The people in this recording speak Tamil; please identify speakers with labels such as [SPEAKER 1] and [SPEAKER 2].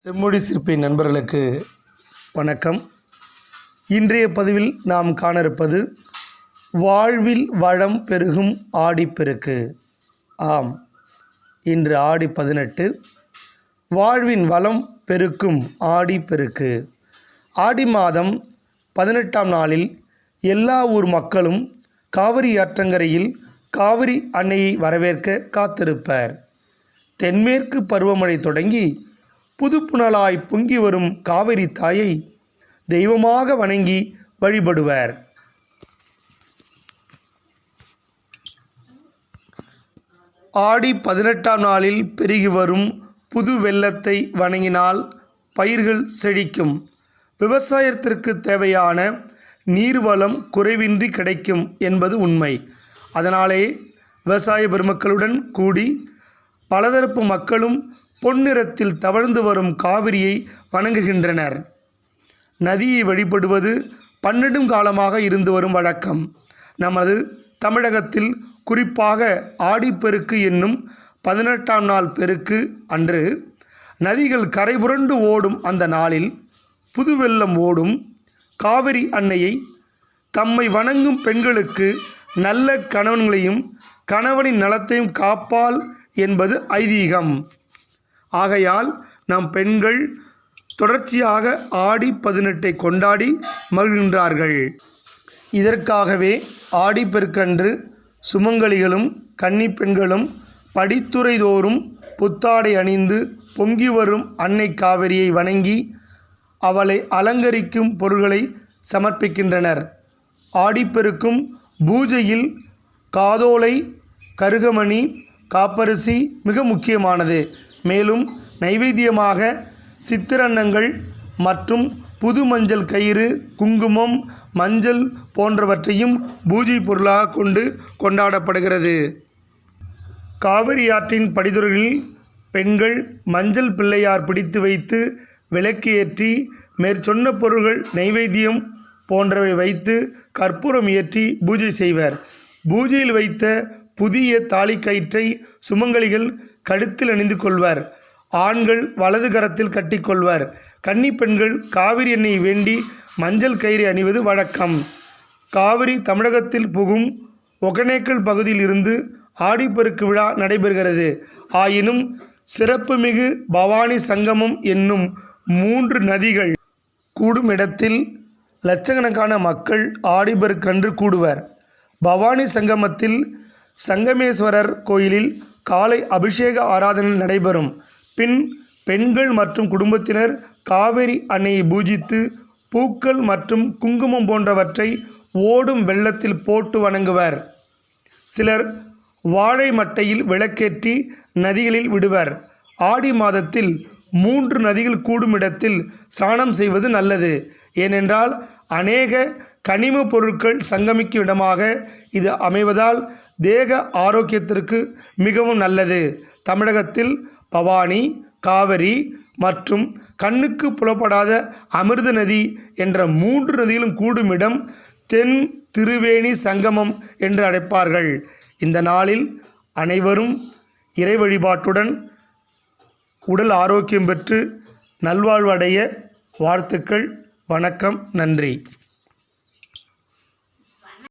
[SPEAKER 1] செம்மொழி சிற்பி நண்பர்களுக்கு வணக்கம். இன்றைய பதிவில் நாம் காண இருப்பது வாழ்வில் வளம் பெருகும் ஆடிப்பெருக்கு. ஆம், இன்று ஆடி 18. வாழ்வின் வளம் பெருக்கும் ஆடிப்பெருக்கு. ஆடி மாதம் 18ஆம் நாளில் எல்லா ஊர் மக்களும் காவிரி ஆற்றங்கரையில் காவிரி அன்னையை வரவேற்க காத்திருப்பர். தென்மேற்கு பருவமழை தொடங்கி புதுப்புனலாய் பொங்கி வரும் காவிரி தாயை தெய்வமாக வணங்கி வழிபடுவர். ஆடி 18ஆம் நாளில் பெருகி வரும் புது வெள்ளத்தை வணங்கினால் பயிர்கள் செழிக்கும். விவசாயத்திற்கு தேவையான நீர்வளம் குறைவின்றி கிடைக்கும் என்பது உண்மை. அதனாலே விவசாய பெருமக்களுடன் கூடி பலதரப்பு மக்களும் பொன்னிறத்தில் தவழ்ந்து வரும் காவிரியை வணங்குகின்றனர். நதியை வழிபடுவது பன்னெடும் காலமாக இருந்து வரும் வழக்கம். நமது தமிழகத்தில் குறிப்பாக ஆடிப்பெருக்கு என்னும் 18ஆம் நாள் பெருக்கு அன்று நதிகள் கரைபுரண்டு ஓடும் அந்த நாளில் புது வெள்ளம் ஓடும் காவிரி அன்னையை தம்மை வணங்கும் பெண்களுக்கு நல்ல கணவன்களையும் கணவனின் நலத்தையும் காப்பாள் என்பது ஐதீகம். ஆகையால் நம் பெண்கள் தொடர்ச்சியாக ஆடி 18 கொண்டாடி மகிழ்கின்றார்கள். இதற்காகவே ஆடிப்பெருக்கன்று சுமங்கலிகளும் கன்னி பெண்களும் படித்துறை தோறும் புத்தாடை அணிந்து பொங்கி வரும் அன்னை காவிரியை வணங்கி அவளை அலங்கரிக்கும் பொருள்களை சமர்ப்பிக்கின்றனர். ஆடிப்பெருக்கும் பூஜையில் காதோலை, கருகமணி, காப்பரிசி மிக முக்கியமானது. மேலும் நைவேத்தியமாக சித்திரன்னங்கள் மற்றும் புது மஞ்சள் கயிறு, குங்குமம், மஞ்சள் போன்றவற்றையும் பூஜை பொருளாக கொண்டு கொண்டாடப்படுகிறது. காவிரி ஆற்றின் படித்துறைகளில் பெண்கள் மஞ்சள் பிள்ளையார் பிடித்து வைத்து விளக்கு ஏற்றி மேற்சொன்ன பொருள்கள் நைவேத்தியம் போன்றவை வைத்து கற்பூரம் ஏற்றி பூஜை செய்வர். பூஜையில் வைத்த புதிய தாலிக்கயிற்றை சுமங்கலிகள் கழுத்தில் அணிந்து கொள்வர். ஆண்கள் வலது கரத்தில் கட்டிக்கொள்வர். கன்னி பெண்கள் காவிரி எண்ணெயை வேண்டி மஞ்சள் கயிறு அணிவது வழக்கம். காவிரி தமிழகத்தில் புகும் ஒகேனக்கல் பகுதியில் இருந்து ஆடிப்பெருக்கு விழா நடைபெறுகிறது. ஆயினும் சிறப்புமிகு பவானி சங்கமம் என்னும் 3 நதிகள் கூடும் இடத்தில் லட்சக்கணக்கான மக்கள் ஆடிப்பெருக்கன்று கூடுவர். பவானி சங்கமத்தில் சங்கமேஸ்வரர் கோயிலில் காலை அபிஷேக ஆராதனை நடைபெறும். பின் பெண்கள் மற்றும் குடும்பத்தினர் காவிரி அன்னையை பூஜித்து பூக்கள் மற்றும் குங்குமம் போன்றவற்றை ஓடும் வெள்ளத்தில் போட்டு வணங்குவர். சிலர் வாழை மட்டையில் விளக்கேற்றி நதிகளில் விடுவர். ஆடி மாதத்தில் 3 நதிகள் கூடும் இடத்தில் ஸ்நானம் செய்வது நல்லது. ஏனென்றால் அநேக கனிம பொருட்கள் சங்கமிக்கும் இடமாக இது அமைவதால் தேக ஆரோக்கியத்திற்கு மிகவும் நல்லது. தமிழகத்தில் பவானி, காவிரி மற்றும் கண்ணுக்கு புலப்படாத அமிர்த நதி என்ற 3 நதிகளும் கூடும் இடம் தென் திருவேணி சங்கமம் என்று அழைப்பார்கள். இந்த நாளில் அனைவரும் இறை வழிபாட்டுடன் உடல் ஆரோக்கியம் பெற்று நல்வாழ்வு அடைய வாழ்த்துக்கள். வணக்கம். நன்றி.